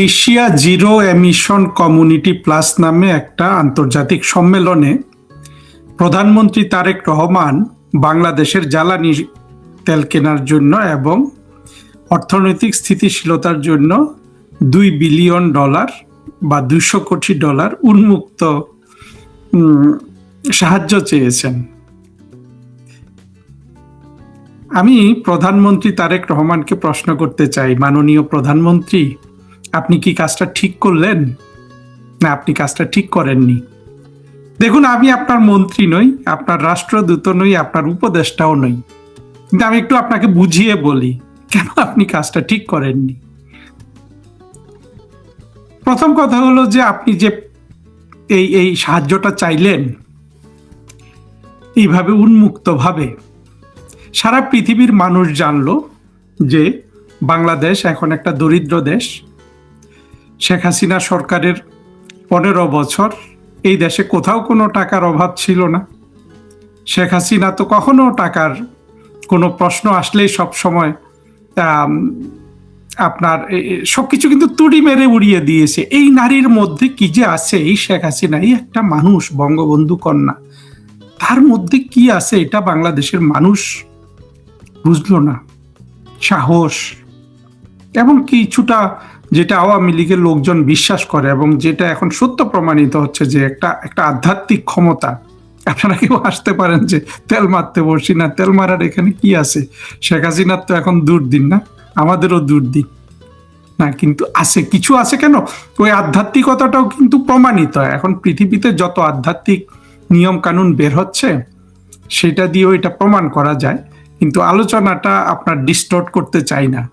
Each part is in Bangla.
Asia zero emission community plus নামে একটা আন্তর্জাতিক সম্মেলনে প্রধানমন্ত্রী তারেক রহমান বাংলাদেশের জ্বালানি তেল কেনার জন্য এবং অর্থনৈতিক স্থিতিশীলতার জন্য $2 বিলিয়ন বা $200 কোটি উন্মুক্ত সাহায্য চেয়েছেন। আমি প্রধানমন্ত্রী তারেক রহমানকে প্রশ্ন করতে চাই, মাননীয় প্রধানমন্ত্রী, আপনি কি কাজটা ঠিক করলেন না আপনি কাজটা ঠিক করেননি? দেখুন, আমি আপনার মন্ত্রী নই, আপনার রাষ্ট্রদূত নই, আপনার উপদেষ্টাও নই, কিন্তু আমি একটু আপনাকে বুঝিয়ে বলি কেন আপনি কাজটা ঠিক করেননি। প্রথম কথা হলো যে আপনি যে এই সাহায্যটা চাইলেন এইভাবে উন্মুক্তভাবে, সারা পৃথিবীর মানুষ জানলো যে বাংলাদেশ এখন একটা দরিদ্র দেশ। শেখ হাসিনা সরকারের 15 বছর এই দেশে কোথাও কোনো টাকার অভাব ছিল না। শেখ হাসিনা তো কখনো টাকার কোনো প্রশ্ন আসলেই সব সময় আপনার সবকিছু কিন্তু তুড়ি মেরে উড়িয়ে দিয়েছে। এই নারীর মধ্যে কি যে আছে, এই শেখ হাসিনা, এই একটা মানুষ, বঙ্গবন্ধু কন্যা, তার মধ্যে কি আছে এটা বাংলাদেশের মানুষ বুঝলো না। সাহস এবং কিছুটা যেটা আওয়ামী লীগের লোকজন বিশ্বাস করে এবং যেটা এখন সত্য প্রমাণিত হচ্ছে যে একটা আধ্যাত্মিক ক্ষমতা। আপনারা কেউ আসতে পারেন যে তেল মারতে বসি না, তেল মারার এখানে কি আছে? শেখ হাসিনার তো এখন দুর্দিন না, আমাদেরও দুর্দিন না, কিন্তু আছে, কিছু আছে। কেন? ওই আধ্যাত্মিকতাটাও কিন্তু প্রমাণিত। এখন পৃথিবীতে যত আধ্যাত্মিক নিয়ম কানুন বের হচ্ছে সেটা দিয়েও এটা প্রমাণ করা যায়, কিন্তু আলোচনাটা আপনার ডিস্টর্ট করতে চাই না।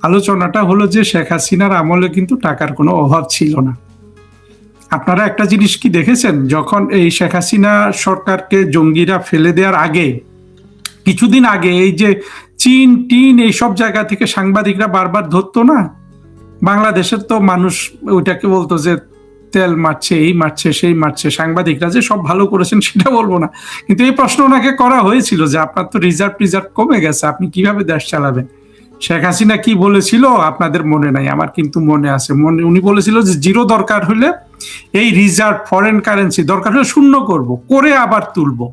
আলোচনাটা হলো যে শেখ হাসিনার আমলে কিন্তু টাকার কোনো অভাব ছিল না। আপনারা একটা জিনিস কি দেখেছেন, যখন এই শেখ হাসিনা সরকারকে জঙ্গিরা ফেলে দেওয়ার আগে, কিছুদিন আগে, এই যে চীন টিন এইসব জায়গা থেকে সাংবাদিকরা বারবার ধরতো না, বাংলাদেশের তো মানুষ ওইটাকে বলতো যে তেল মারছে, এই মারছে, সেই মারছে। সাংবাদিকরা যে সব ভালো করেছেন সেটা বলবো না, কিন্তু এই প্রশ্ন ওনাকে করা হয়েছিল যে আপনার তো রিজার্ভ কমে গেছে, আপনি কিভাবে দেশ চালাবেন? শেখ হাসিনা কি বলেছিল আপনাদের মনে নাই, আমার কিন্তু মনে আছে। উনি বলেছিল যে জিরো দরকার হলে, এই রিজার্ভ ফরেন কারেন্সি দরকার হলে শূন্য করব, করে আবার তুলবো।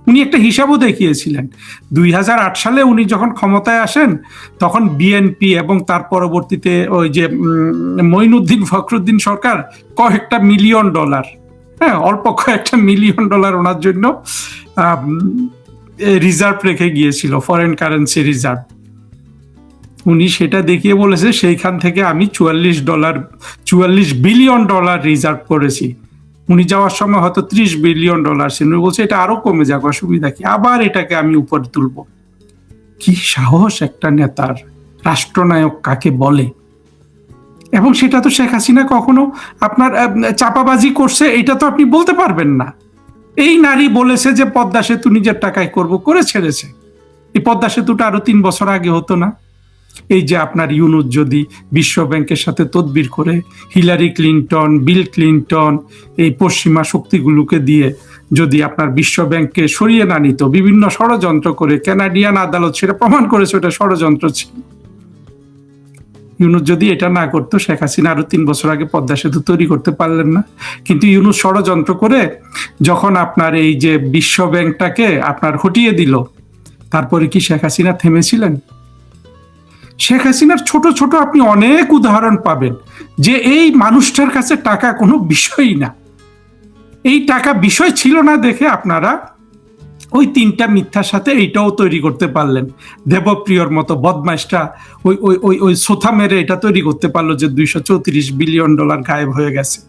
উনি একটা হিসাবও দেখিয়েছিলেন। 2008 সালে উনি যখন ক্ষমতায় আসেন তখন বিএনপি এবং তার পরবর্তীতে ওই যে মঈনুদ্দিন ফখরুদ্দিন সরকার কয়েকটা $1 মিলিয়ন, হ্যাঁ, অল্প কয়েকটা $1 মিলিয়ন ওনার জন্য রিজার্ভ রেখে গিয়েছিল, ফরেন কারেন্সি রিজার্ভ। উনি সেটা দেখিয়ে বলেছে সেইখান থেকে আমি $44 বিলিয়ন রিজার্ভ করেছি। উনি যাওয়ার সময় হয়তো $30 বিলিয়ন ছিল। উনি বলছে এটা আরো কমে যাক, অসুবিধা কি, আবার এটাকে আমি উপরে তুলব। কি সাহস একটা নেতার! রাষ্ট্রনায়ক কাকে বলে? এবং সেটা তো শেখ হাসিনা কখনো আপনার চাপাবাজি করছে এটা তো আপনি বলতে পারবেন না। এই নারী বলেছে যে পদ্মা সেতু নিজের টাকায় করব, করে ছেড়েছে। এই পদ্মা সেতুটা আরো 3 বছর আগে হতো না? এই যে আপনার ইউনুস যদি বিশ্ব ব্যাংকের সাথে তদবির করে হিলারি ক্লিনটন, বিল ক্লিনটন, এই পশ্চিমা শক্তিগুলোকে দিয়ে যদি আপনার বিশ্ব ব্যাংককে সরিয়ে না নিত, বিভিন্ন ষড়যন্ত্র করে, কানাডিয়ান আদালত সেটা প্রমাণ করেছে ওটা ষড়যন্ত্র ছিল। ইউনুস যদি এটা না করতো, শেখ হাসিনা আরো 3 বছর আগে পদ্মা সেতু তৈরি করতে পারলেন না। কিন্তু ইউনুস ষড়যন্ত্র করে যখন আপনার এই যে বিশ্ব ব্যাংকটাকে আপনার হটিয়ে দিল, তারপরে কি শেখ হাসিনা থেমেছিলেন? শেখ হাসিনার ছোট ছোট আপনি অনেক উদাহরণ পাবেন যে এই মানুষটার কাছে টাকা কোনো বিষয়ই না। এই টাকা বিষয় ছিল না দেখে আপনারা ওই 3টা মিথ্যার সাথে এইটাও তৈরি করতে পারলেন। দেবপ্রিয়র মতো বদমাইশটা ওই ওই ওই ওই সোথা মেরে এটা তৈরি করতে পারলো যে $234 বিলিয়ন গায়েব হয়ে গেছে।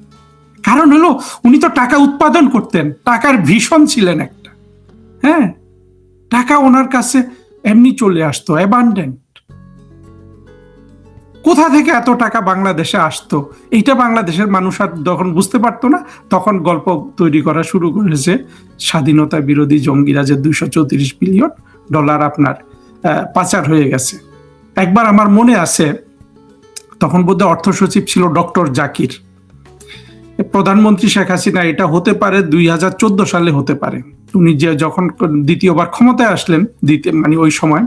কারণ হলো উনি তো টাকা উৎপাদন করতেন, টাকার ভীষণ ছিলেন একটা। হ্যাঁ, টাকা ওনার কাছে এমনি চলে আসতো, অ্যাবান্ডেন্ট। কোথা থেকে এত টাকা বাংলাদেশে আসতো এইটা বাংলাদেশের মানুষ আর যখন বুঝতে পারতো না, তখন গল্প তৈরি করা শুরু করেছে স্বাধীনতা বিরোধী জঙ্গিরা যে $234 বিলিয়ন আপনার পাচার হয়ে গেছে। একবার আমার মনে আছে, তখন বোধহয় অর্থ সচিব ছিল ডক্টর জাকির। প্রধানমন্ত্রী শেখ হাসিনা, এটা হতে পারে 2014 সালে হতে পারে, উনি যে যখন দ্বিতীয়বার ক্ষমতায় আসলেন, মানে ওই সময়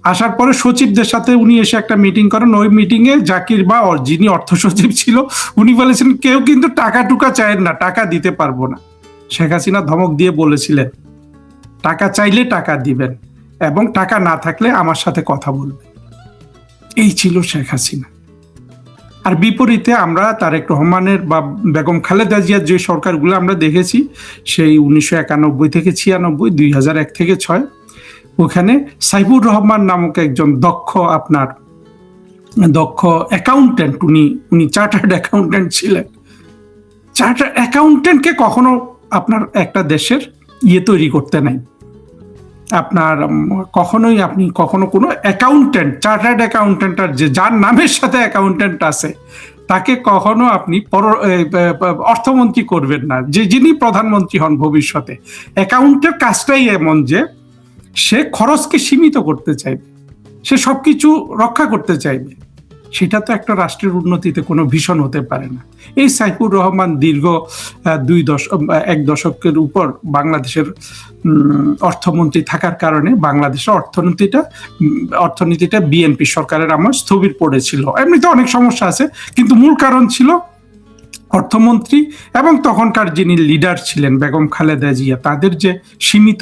আসার পরে সচিবদের সাথে উনি এসে একটা মিটিং করেন। ওই মিটিংয়ে জাকির বা যিনি অর্থ সচিব ছিল উনি বলেছেন কেউ কিন্তু টাকা টুকা চায় না, টাকা দিতে পারবো না। শেখ হাসিনা ধমক দিয়ে বলেছিলেন টাকা চাইলে টাকা দিবেন এবং টাকা না থাকলে আমার সাথে কথা বলবেন। এই ছিল শেখ হাসিনা। আর বিপরীতে আমরা তারেক রহমানের বা বেগম খালেদা জিয়ার যে সরকারগুলো আমরা দেখেছি সেই 1991 থেকে 96, 2001 থেকে 6, ওখানে সাইফুর রহমান নামক একজন দক্ষ অ্যাকাউন্টেন্ট, উনি চার্টার্ড অ্যাকাউন্টেন্ট ছিলেন। চার্টার্ড অ্যাকাউন্টেন্টকে কখনো আপনার একটা দেশের তৈরি করতে নাই। আপনার আপনি কখনো কোনো অ্যাকাউন্টেন্ট, চার্টার্ড অ্যাকাউন্টেন্ট আর যার নামের সাথে অ্যাকাউন্টেন্ট আছে তাকে কখনো আপনি অর্থমন্ত্রী করবেন না, যিনি প্রধানমন্ত্রী হন ভবিষ্যতে। অ্যাকাউন্টের কাজটাই এমন যে সে খরচকে সীমিত করতে চাইবে, সে সবকিছু রক্ষা করতে চাইবে। সেটা তো একটা রাষ্ট্রের উন্নতিতে কোনো ভীষণ হতে পারে না। এই সাইফুর রহমান দীর্ঘ 1 দশকের উপর বাংলাদেশের অর্থমন্ত্রী থাকার কারণে বাংলাদেশের অর্থনীতিটা বিএনপি সরকারের আমল স্থবির পড়েছিল। এমনিতে অনেক সমস্যা আছে, কিন্তু মূল কারণ ছিল অর্থমন্ত্রী এবং তখনকার যিনি লিডার ছিলেন বেগম খালেদা জিয়া, তাদের যে সীমিত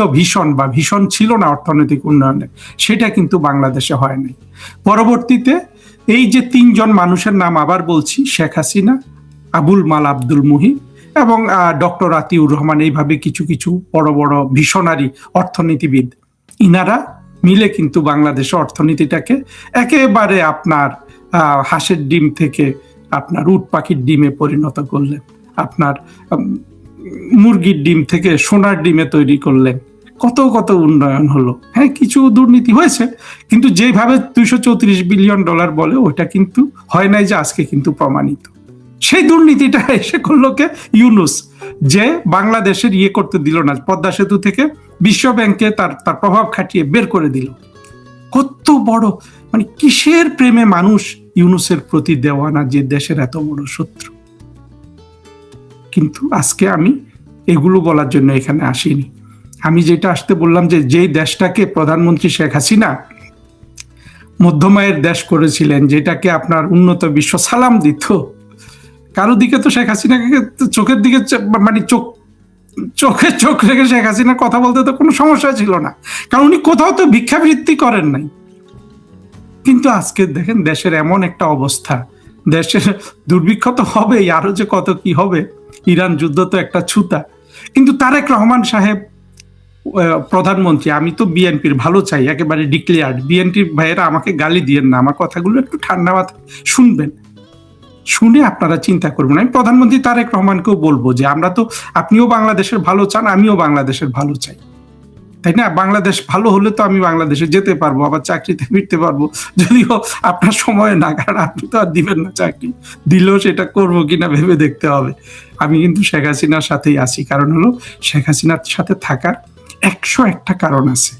ভীষণ ছিল না অর্থনৈতিক উন্নয়নের, সেটা কিন্তু বাংলাদেশে হয় নাই। পরবর্তীতে এই যে 3 জন মানুষের নাম আবার বলছি, শেখ হাসিনা, আবুল মাল আব্দুল মুহিত এবং ডক্টর আতিউর রহমান, এইভাবে কিছু কিছু বড় বড় ভিশনারি অর্থনীতিবিদ, ইনারা মিলে কিন্তু বাংলাদেশের অর্থনীতিটাকে একেবারে আপনার হাঁসের ডিম থেকে আপনার উট পাখির ডিমে পরিণত করলেন, আপনার মুরগির ডিম থেকে সোনার ডিমে তৈরি করলেন। কত কত উন্নয়ন হলো। হ্যাঁ, কিছু দুর্নীতি হয়েছে, কিন্তু যেভাবে $234 বিলিয়ন বলে ওইটা কিন্তু হয় নাই, যে আজকে কিন্তু প্রমাণিত। সেই দুর্নীতিটা এসে করলো কে? ইউনূস, যে বাংলাদেশের করতে দিল না, পদ্মা সেতু থেকে বিশ্ব ব্যাংকে তার প্রভাব খাটিয়ে বের করে দিল। কত বড়, মানে কিসের প্রেমে মানুষ ইউনূসের প্রতি দেওয়ানা, যে দেশের এত বড় শত্রু। কিন্তু আজকে আমি এগুলো বলার জন্য এখানে আসিনি। আমি যেটা আসতে বললাম, যে যেই দেশটাকে প্রধানমন্ত্রী শেখ হাসিনা মধ্যমায়ের দেশ করেছিলেন, যেটাকে আপনার উন্নত বিশ্ব সালাম দিত, কারো দিকে তো শেখ হাসিনাকে চোখের দিকে মানে চোখ রেখে শেখ হাসিনার কথা বলতে তো কোনো সমস্যা ছিল না, কারণ উনি কোথাও তো ভিক্ষাবৃত্তি করেন নাই। কিন্তু আজকে দেখেন দেশের এমন একটা অবস্থা, দেশের দুর্ভিক্ষ তো হবেই, আরো যে কত কি হবে, ইরান যুদ্ধ তো একটা ছুতা। কিন্তু তারেক রহমান সাহেব প্রধানমন্ত্রী, আমি তো বিএনপির ভালো চাই, একেবারে ডিক্লেয়ার্ড। বিএনপির ভাইয়েরা আমাকে গালি দিয়েন না, আমার কথাগুলো একটু ঠান্ডা মাথায় শুনবেন, শুনে আপনারা চিন্তা করবেন। আমি প্রধানমন্ত্রী তারেক রহমানকেও বলবো যে আপনিও বাংলাদেশের ভালো চান, আমিও বাংলাদেশের ভালো চাই, তাই না? বাংলাদেশ ভালো হলে তো আমি বাংলাদেশে যেতে পারবো, আবার চাকরিতে ফিরতে পারবো, যদিও আপনার সময় না, কারণ আপনি তো আর দিবেন না চাকরি, দিলেও সেটা করবো কিনা ভেবে দেখতে হবে। আমি কিন্তু শেখ হাসিনার সাথেই আছি, কারণ হলো শেখ হাসিনার সাথে থাকার 101টা কারণ আছে।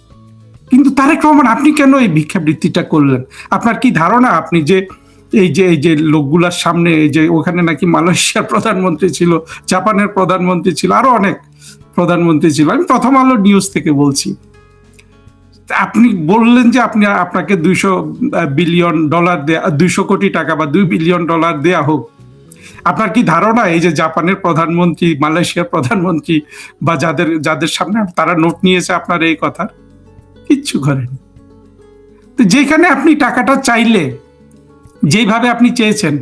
কিন্তু তারেক রহমান, আপনি কেন এই ভিক্ষাবৃত্তিটা করলেন? আপনার কি ধারণা, আপনি যে এই যে লোকগুলার সামনে, এই যে ওখানে নাকি মালয়েশিয়ার প্রধানমন্ত্রী ছিল, জাপানের প্রধানমন্ত্রী ছিল, আরো অনেক প্রধানমন্ত্রী ছিল, আমি প্রথম আলো নিউজ থেকে বলছি, আপনি বললেন যে আপনাকে $200 বিলিয়ন দেয়া, 200 কোটি টাকা বা $2 বিলিয়ন দেয়া হোক। আপনার কি ধারণা এই যে জাপানের প্রধানমন্ত্রী, মালয়েশিয়ার প্রধানমন্ত্রী বা যাদের সামনে তারা নোট নিয়েছে আপনার এই কথা? কিচ্ছু করেনি। তো যেখানে আপনি টাকাটা চাইলে, যেভাবে আপনি চেয়েছেন,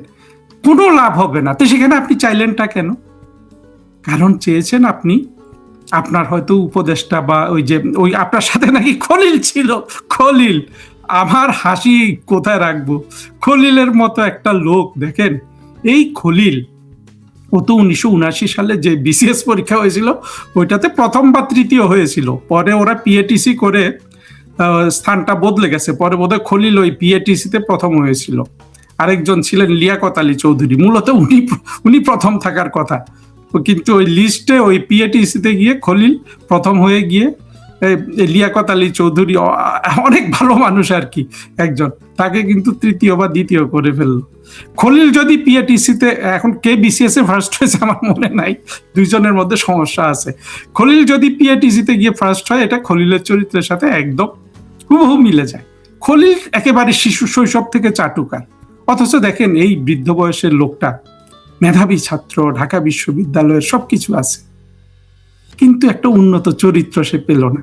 কোনো লাভ হবে না, তো সেখানে আপনি চাইলেনটা কেন? কারণ চেয়েছেন আপনি, আপনার হয়তো উপদেষ্টা বা ওই আপনার সাথে নাকি খলিল ছিল, খলিল, আমার হাসি কোথায় রাখবো, খলিলের মতো একটা লোক, দেখেন এই খলিল, ও তো 1979 সালে যে বিসিএস পরীক্ষা হয়েছিল ওইটাতে প্রথম বা তৃতীয় হয়েছিল, পরে ওরা পিএটিসি করে স্থানটা বদলে গেছে, পরে বোধহয় খলিল ওই পিএটিসিতে প্রথম হয়েছিল। আরেকজন ছিলেন লিয়াকত আলী চৌধুরী, মূলত উনি প্রথম থাকার কথা, কিন্তু ওই লিস্টে ওই পিএটিসিতে গিয়ে খলিল প্রথম হয়ে গিয়ে লিয়াকত আলী চৌধুরী, অনেক ভালো মানুষ আর কি একজন, তাকে কিন্তু তৃতীয় বা দ্বিতীয় করে ফেললো। খলিল যদি পিএটিসিতে, এখন কে বিসিএস এ ফার্স্ট হয়েছে আমার মনে নাই, দুইজনের মধ্যে সমস্যা আছে, খলিল যদি পিএটিসিতে গিয়ে ফার্স্ট হয়, এটা খলিলের চরিত্রের সাথে একদম হুবহু মিলে যায়। খলিল একেবারে শিশু শৈশব থেকে চাটুকার, অথচ দেখেন এই বৃদ্ধ বয়সের লোকটা মেধাবী ছাত্র, ঢাকা বিশ্ববিদ্যালয়ের সবকিছু আছে, কিন্তু একটা উন্নত চরিত্র সে পেল না,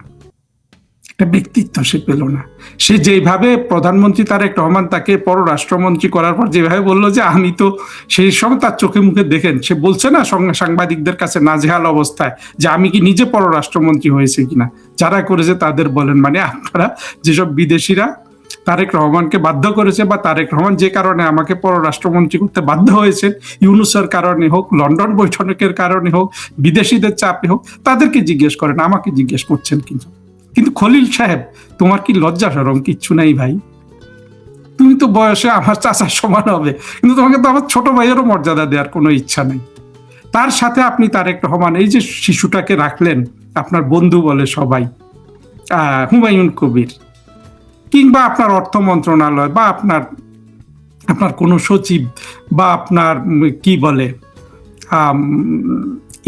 একটা ব্যক্তিত্ব সে পেল না। সে যেভাবে প্রধানমন্ত্রী তারেক রহমান তাকে পররাষ্ট্রমন্ত্রী করার পর যেভাবে বললো যে আমি তো, সেই সময় তার চোখে মুখে দেখেন সে বলছে না সাংবাদিকদের কাছে নাজেহাল অবস্থায় যে আমি কি নিজে পররাষ্ট্রমন্ত্রী হয়েছে কিনা, যারা করেছে তাদের বলেন, মানে আপনারা যেসব বিদেশিরা তারেক রহমানকে বাধ্য করেছে, বা তারেক রহমান যে কারণে আমাকে পররাষ্ট্রমন্ত্রী করতে বাধ্য হয়েছে, ইউনুসের কারণে হোক, লন্ডন বৈঠকের কারণে হোক, বিদেশিদের চাপে হোক, তাদেরকে জিজ্ঞেস করেন, আমাকে জিজ্ঞেস করছেন কিন্তু। কিন্তু খলিল সাহেব, তোমার কি লজ্জা শরম কিচ্ছু নাই ভাই? তুমি তো বয়সে আমার চাচার সমান হবে, কিন্তু তোমাকে তো আমার ছোট ভাইয়েরও মর্যাদা দেওয়ার কোনো ইচ্ছা নেই। তার সাথে আপনি তারেক রহমান, এই যে শিশুটাকে রাখলেন, আপনার বন্ধু বলে সবাই, হুমায়ুন কবির, কিংবা আপনার অর্থ মন্ত্রণালয়, বা আপনার আপনার কোনো সচিব, বা আপনার কি বলে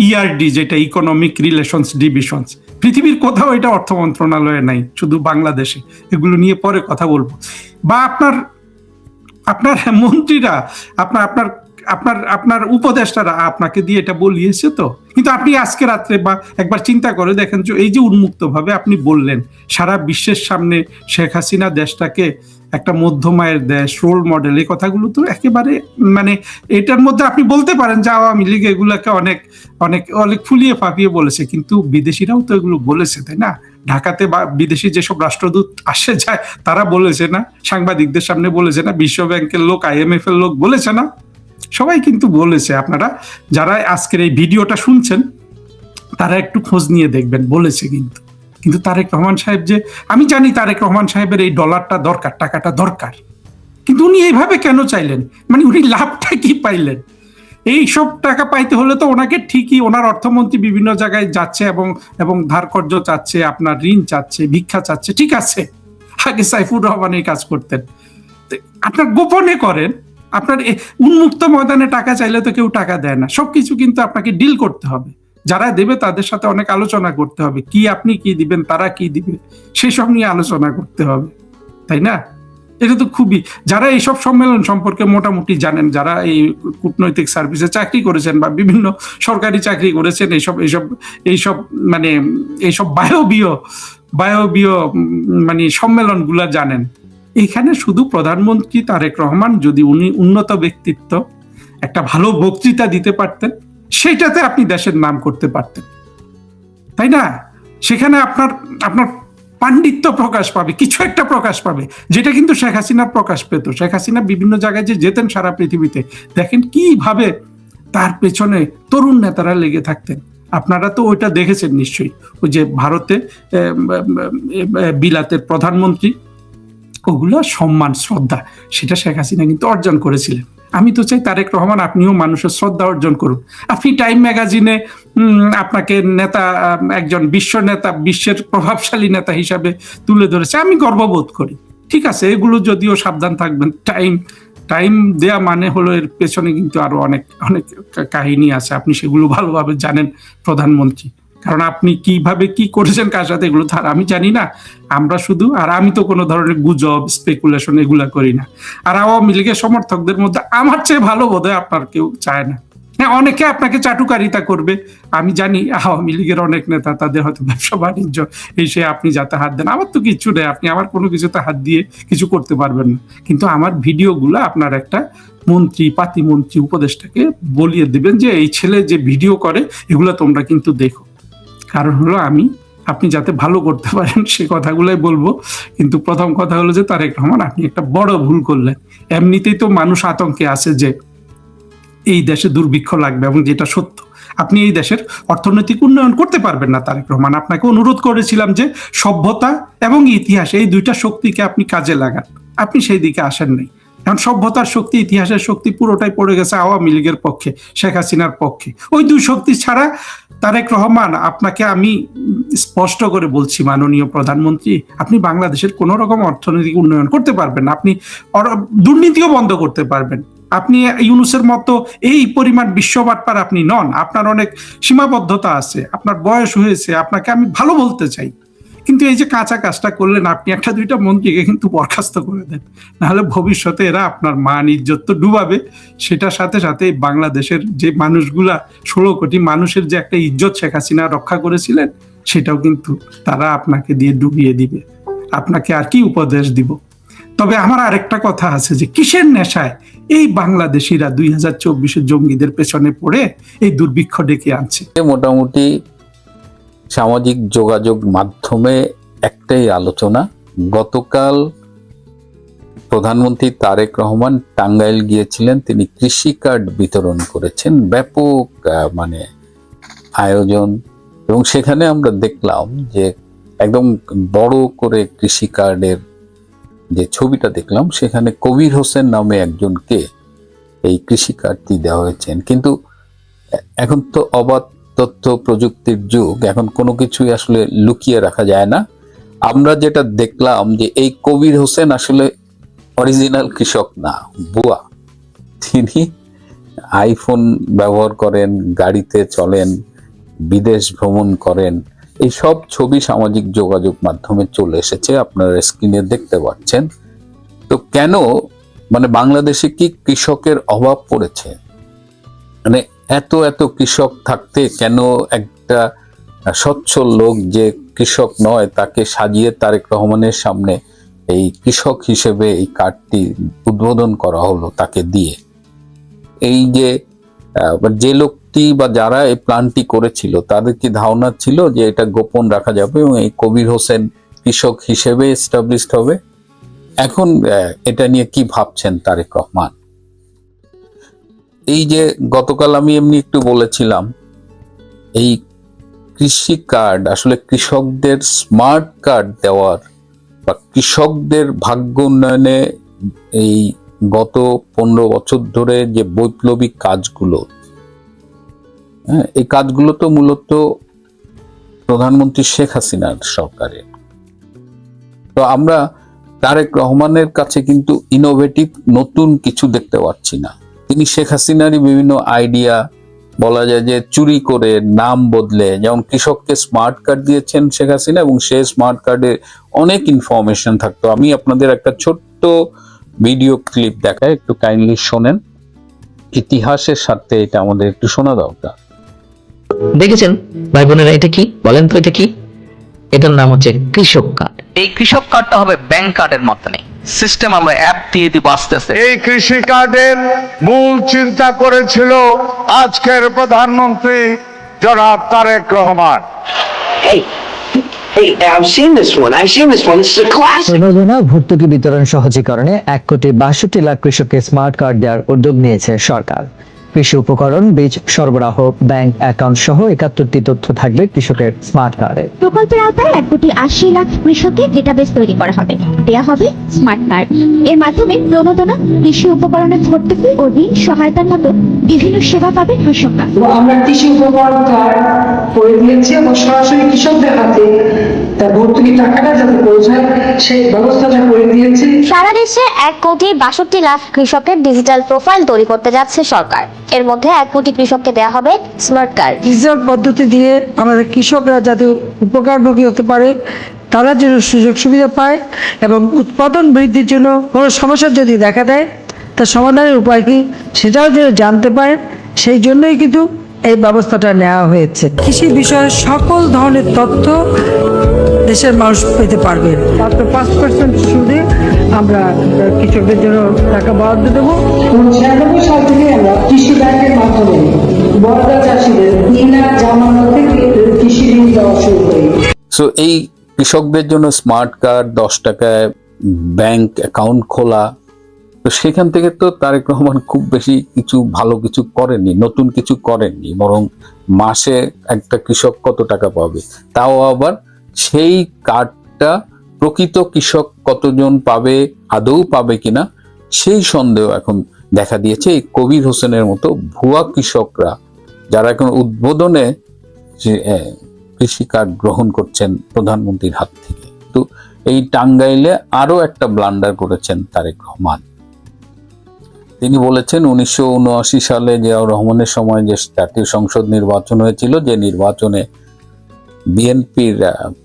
ইআরডি, যেটা ইকোনমিক রিলেশনস ডিভিশনস, পৃথিবীর কোথাও এটা অর্থ মন্ত্রণালয়ে নাই, শুধু বাংলাদেশে। এগুলো নিয়ে পরে কথা বলবো। বা আপনার আপনার মন্ত্রীরা, আপনার আপনার আপনার আপনার উপদেষ্টারা আপনাকে দিয়ে এটা বলিয়েছে তো। কিন্তু আপনি আজকে রাত্রে বা একবার চিন্তা করে দেখেন যে এই যে উন্মুক্ত ভাবে আপনি বললেন সারা বিশ্বের সামনে শেখ হাসিনা দেশটাকে একটা মধ্যমায়ের দেশ, রোল মডেল, এই কথাগুলো তো একেবারে, মানে এটার মধ্যে আপনি বলতে পারেন যে আওয়ামী লীগ এগুলাকে অনেক অনেক অনেক ফুলিয়ে ফাঁপিয়ে বলেছে, কিন্তু বিদেশিরাও তো এগুলো বলেছে, তাই না? ঢাকাতে বা বিদেশি যেসব রাষ্ট্রদূত আসে যায় তারা বলেছে না, সাংবাদিকদের সামনে বলেছে না, বিশ্ব ব্যাংকের লোক, IMF এর লোক বলেছে না, সবাই কিন্তু বলেছে। আপনারা যারা আজকের এই ভিডিওটা শুনছেন তারা একটু খোঁজ নিয়ে দেখবেন, বলেছে কিন্তু। কিন্তু তারেক রহমান সাহেব, যে আমি জানি তারেক রহমান সাহেবের এই ডলারটা দরকার, টাকাটা দরকার, কিন্তু উনি এইভাবে কেন চাইলেন? মানে উনি লাভটা কি পাইলেন? এই সব টাকা পাইতে হলে তো ওনাকে, ঠিকই ওনার অর্থমন্ত্রী বিভিন্ন জায়গায় যাচ্ছে এবং ধার কর্জ চাচ্ছে, আপনার ঋণ চাচ্ছে, ভিক্ষা চাচ্ছে, ঠিক আছে, আগে সাইফুর রহমান এই কাজ করতেন। আপনার গোপনে করেন, আপনার উন্মুক্ত ময়দানে টাকা চাইলে তো কেউ টাকা দেয় না, সবকিছু কিন্তু আপনাকে ডিল করতে হবে, যারা দেবে তাদের সাথে অনেক আলোচনা করতে হবে, কি আপনি কি দিবেন, তারা কি দিবে, সেসব নিয়ে আলোচনা করতে হবে, তাই না? এটা তো খুবই, যারা এইসব সম্মেলন সম্পর্কে মোটামুটি জানেন, যারা এই কূটনৈতিক সার্ভিসে চাকরি করেছেন বা বিভিন্ন সরকারি চাকরি করেছেন, এইসব এইসব এইসব মানে এইসব বায়বীয় মানে সম্মেলনগুলা জানেন। এখানে শুধু প্রধানমন্ত্রী তারেক রহমান যদি উনি উন্নত ব্যক্তিত্ব, একটা ভালো বক্তৃতা দিতে পারতেন, সেটাতে আপনি দেশের নাম করতে পারতেন, তাই না? সেখানে আপনার আপনার পাণ্ডিত্য প্রকাশ পাবে, কিছু একটা প্রকাশ পাবে, যেটা কিন্তু শেখ হাসিনার প্রকাশ পেত। শেখ হাসিনা বিভিন্ন জায়গায় যে যেতেন সারা পৃথিবীতে, দেখেন কিভাবে তার পেছনে তরুণ নেতারা লেগে থাকতেন। আপনারা তো ওইটা দেখেছেন নিশ্চয়ই, ওই যে ভারতে বিলাতের প্রধানমন্ত্রী, ওগুলো সম্মান শ্রদ্ধা, সেটা শেখ হাসিনা কিন্তু অর্জন করেছিলেন। আমি তো চাই তারেক রহমান আপনিও মানুষের শ্রদ্ধা অর্জন করুন। আপনি টাইম ম্যাগাজিনে আপনাকে নেতা, একজন বিশ্ব নেতা, বিশ্বের প্রভাবশালী নেতা হিসাবে তুলে ধরেছে, আমি গর্ববোধ করি, ঠিক আছে। এগুলো যদিও সাবধান থাকবেন, টাইম দেয়া মানে হলো এর পেছনে কিন্তু আরো অনেক অনেক কাহিনী আছে, আপনি সেগুলো ভালোভাবে জানেন প্রধানমন্ত্রী, কারণ আপনি কিভাবে কি করেছেন কার সাথে, এগুলো তার আমি জানি না। আমরা শুধু, আর আমি তো কোনো ধরনের গুজব স্পেকুলেশন এগুলা করি না। আর আওয়ামী লীগের সমর্থকদের মধ্যে আমার চেয়ে ভালো বোধহয় আপনার কেউ চায় না। হ্যাঁ, অনেকে আপনাকে চাটুকারিতা করবে, আমি জানি আওয়ামী লীগের অনেক নেতা, তাদের হয়তো ব্যবসা বাণিজ্য এই সে, আপনি যাতে হাত দেন, আমার তো কিছু নেই, আপনি আমার কোনো কিছুতে হাত দিয়ে কিছু করতে পারবেন না। কিন্তু আমার ভিডিওগুলো আপনার একটা মন্ত্রী, পাতিমন্ত্রী, উপদেষ্টাকে বলিয়ে দিবেন যে এই ছেলে যে ভিডিও করে এগুলো তোমরা কিন্তু দেখো, কারণ হলো আপনি যাতে ভালো করতে পারেন সে কথাগুলোই বলবো। কিন্তু প্রথম কথা হলো যে তারেক রহমান, আপনি একটা বড় ভুল করলেন। এমনিতেই তো মানুষ আতঙ্কে আছে যে এই দেশে দুর্ভিক্ষ লাগবে, এবং যেটা সত্য, আপনি এই দেশের অর্থনৈতিক উন্নয়ন করতে পারবেন না তারেক রহমান। আপনাকে অনুরোধ করেছিলাম যে সভ্যতা এবং ইতিহাস, এই দুইটা শক্তিকে আপনি কাজে লাগান, আপনি সেই দিকে আসেন নাই। এখন সভ্যতার শক্তি, ইতিহাসের শক্তি পুরোটাই পড়ে গেছে আওয়ামী লীগের পক্ষে, শেখ হাসিনার পক্ষে। ওই দুই শক্তি ছাড়া তারেক রহমান, আপনাকে আমি স্পষ্ট করে বলছি মাননীয় প্রধানমন্ত্রী, আপনি বাংলাদেশের কোন রকম অর্থনৈতিক উন্নয়ন করতে পারবেন না, আপনি দুর্নীতিও বন্ধ করতে পারবেন। আপনি ইউনুসের মতো এই পরিমাণ বিশ্ববাটপার আপনি নন, আপনার অনেক সীমাবদ্ধতা আছে, আপনার বয়স হয়েছে, আপনাকে আমি ভালো বলতে চাই, কিন্তু এই যে কাঁচা কাজটা করলেন, আপনি একটা দুইটা মন্ত্রীকে কিন্তু বরখাস্ত করে দেন, নাহলে ভবিষ্যতে এরা আপনার মান ইজ্জত তো ডুবাবে, সেটার সাথে সাথে বাংলাদেশের যে মানুষগুলা 16 কোটি মানুষের যে একটা ইজ্জত শেখ হাসিনা রক্ষা করেছিলেন, সেটাও কিন্তু তারা আপনাকে দিয়ে ডুবিয়ে দিবে। আপনাকে আর কি উপদেশ দিব? তবে আমার আরেকটা কথা আছে যে কিসের নেশায় এই বাংলাদেশিরা 2024 জঙ্গিদের পেছনে পড়ে এই দুর্ভিক্ষ ডেকে আনছে। মোটামুটি সামাজিক যোগাযোগ মাধ্যমে একটাই আলোচনা, গতকাল প্রধানমন্ত্রী তারেক রহমান টাঙ্গাইল গিয়েছিলেন, তিনি কৃষি কার্ড বিতরণ করেছেন, ব্যাপক আয়োজন, এবং সেখানে আমরা দেখলাম যে একদম বড় করে কৃষি কার্ডের যে ছবিটা দেখলাম, সেখানে কবির হোসেন নামে একজনকে এই কৃষি কার্ডটি দেওয়া হয়েছে। কিন্তু এখন তো অবাধ তথ্য প্রযুক্তির যুগ, এখন কোনো কিছুই আসলে লুকিয়ে রাখা যায় না। আমরা যেটা দেখলাম যে এই কবির হোসেন আসলে অরিজিনাল কৃষক না, বুয়া। তিনি আইফোন ব্যবহার করেন, গাড়িতে চলেন, বিদেশ ভ্রমণ করেন, এই সব ছবি সামাজিক যোগাযোগ মাধ্যমে চলে এসেছে, আপনারা স্ক্রিনে দেখতে পাচ্ছেন। তো কেন বাংলাদেশে কি কৃষকের অভাব পড়েছে? এত এত কৃষক থাকতে কেন একটা সচ্ছল লোক যে কৃষক নয় তাকে সাজিয়ে তারেক রহমানের সামনে এই কৃষক হিসেবে এই কার্ডটি উদ্বোধন করা হলো তাকে দিয়ে? এই যে লোকটি বা যারা এই প্ল্যানটি করেছিল তাদের কি ধারণা ছিল যে এটা গোপন রাখা যাবে এবং এই কবির হোসেন কৃষক হিসেবে এস্টাবলিশড হবে? এখন এটা নিয়ে কি ভাবছেন তারেক রহমান? এই যে গতকাল আমি এমনি একটু বলেছিলাম, এই কৃষি কার্ড আসলে কৃষকদের স্মার্ট কার্ড দেওয়ার বা কৃষকদের ভাগ্য উন্নয়নে এই গত 15 বছর ধরে যে বৈপ্লবিক কাজগুলো, এই কাজগুলো তো মূলত প্রধানমন্ত্রী শেখ হাসিনার সরকারের। তো আমরা তারেক রহমানের কাছে কিন্তু ইনোভেটিভ নতুন কিছু দেখতে পাচ্ছি না। তিনি শেখ হাসিনারই বিভিন্ন আইডিয়া, বলা যায় যে চুরি করে, নাম বদলে, যেমন কৃষককে স্মার্ট কার্ড দিয়েছেন শেখ হাসিনা এবং সেই স্মার্ট কার্ডে অনেক ইনফরমেশন থাকতো। আমি আপনাদের একটা ছোট্ট ভিডিও ক্লিপ দেখাই, একটু কাইন্ডলি শোনেন। ইতিহাসের সাথে এটা আমাদের একটু শোনা দরকার। দেখেছেন ভাই বোনেরা, এটা কি বলেন তো? এটা কি? এটার নাম হচ্ছে কৃষক কার্ড। এই কৃষক কার্ডটা হবে ব্যাংক কার্ডের মাধ্যমে সিস্টেম, আমরা অ্যাপ দিয়ে দিব আস্তে আস্তে। এই কৃষি কার্ডের মূল চিন্তা করেছিল আজকের প্রধানমন্ত্রী জনাব Tarique Rahman. I've seen this one. This is a classic. প্রণোদনা ভর্তুকি বিতরণ সহজীকরণে 1,62,00,000 কৃষককে স্মার্ট কার্ড দেওয়ার উদ্যোগ নিয়েছে সরকার। কৃষি উপকরণ, বীজ সরবরাহ, ব্যাংক অ্যাকাউন্ট সহ 71টি তথ্য থাকবে কৃষকের স্মার্ট কার্ডে। প্রকল্পের আওতায় 1,80,00,000 কৃষকের ডেটাবেস তৈরি করা হবে, দেয়া হবে স্মার্ট কার্ড। এর মাধ্যমে প্রণোদনা, কৃষি উপকরণের ভর্তুকি ও ঋণ সহায়তার মতো বিভিন্ন সেবা পাবে কৃষকরা। আমরা কৃষি উপকরণ কার্ড করে দিয়েছি এবং সরাসরি কৃষকদের হাতে তার ভর্তুকি টাকাটা যাতে পৌঁছায় সেই ব্যবস্থাটা করে দিয়েছি। সারা দেশে 1,62,00,000 কৃষকের ডিজিটাল প্রোফাইল তৈরি করতে যাচ্ছে সরকার। এর মধ্যে 1 কোটি কৃষককে দেওয়া হবে স্মার্ট কার্ড। ডিজিটাল পদ্ধতি দিয়ে আমাদের কৃষকরা যাতে উপকারভোগী হতে পারে, তারা যেন সুযোগ সুবিধা পায় এবং উৎপাদন বৃদ্ধির জন্য কোনো সমস্যা যদি দেখা দেয় তার সমাধানের উপায় কি সেটাও যেন জানতে পারে, সেই জন্যই কিন্তু এই ব্যবস্থাটা নেওয়া হয়েছে। কৃষি বিষয়ে সকল ধরনের তথ্য দেশের মানুষ পেতে পারবে। মাত্র 5% সুদে আমরা কৃষকদের জন্য টাকা বরাদ্দ দেবো। 96 সাল থেকে আমরা কৃষি ব্যাংকের মাধ্যমে বর্গা চাষিদের বিনা জামানত থেকে কৃষি ঋণ দেওয়া শুরু করি। সো এই কৃষকদের জন্য স্মার্ট কার্ড, 10 টাকায় ব্যাংক অ্যাকাউন্ট খোলা, তো সেখান থেকে তো তারেক রহমান খুব বেশি কিছু ভালো কিছু করেননি, নতুন কিছু করেননি, বরং মাসে একটা কৃষক কত টাকা পাবে, তাও আবার সেই কার্ডটা প্রকৃত কৃষক কতজন পাবে, আদৌ পাবে কিনা সেই সন্দেহ এখন দেখা দিয়েছে। এই কবির হোসেনের মতো ভুয়া কৃষকরা যারা এখন উদ্বোধনে কৃষি কার্ড গ্রহণ করছেন প্রধানমন্ত্রীর হাত থেকে। তো এই টাঙ্গাইলে আরো একটা ব্লান্ডার করেছেন তারেক রহমান। তিনি বলেছেন 1979 সালে জিয়াউর রহমানের সময় যে জাতীয় সংসদ নির্বাচন হয়েছিল, যে নির্বাচনে বিএনপির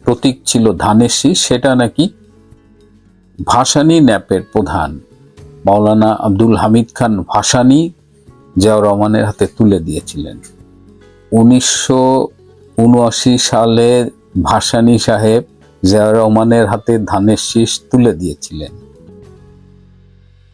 প্রতীক ছিল ধানের শীষ, সেটা নাকি ভাসানী ন্যাপের প্রধান মাওলানা আব্দুল হামিদ খান ভাসানী জিয়াউর রহমানের হাতে তুলে দিয়েছিলেন। 1979 সালে ভাসানী সাহেব জিয়াউর রহমানের হাতে ধানের শীষ তুলে দিয়েছিলেন।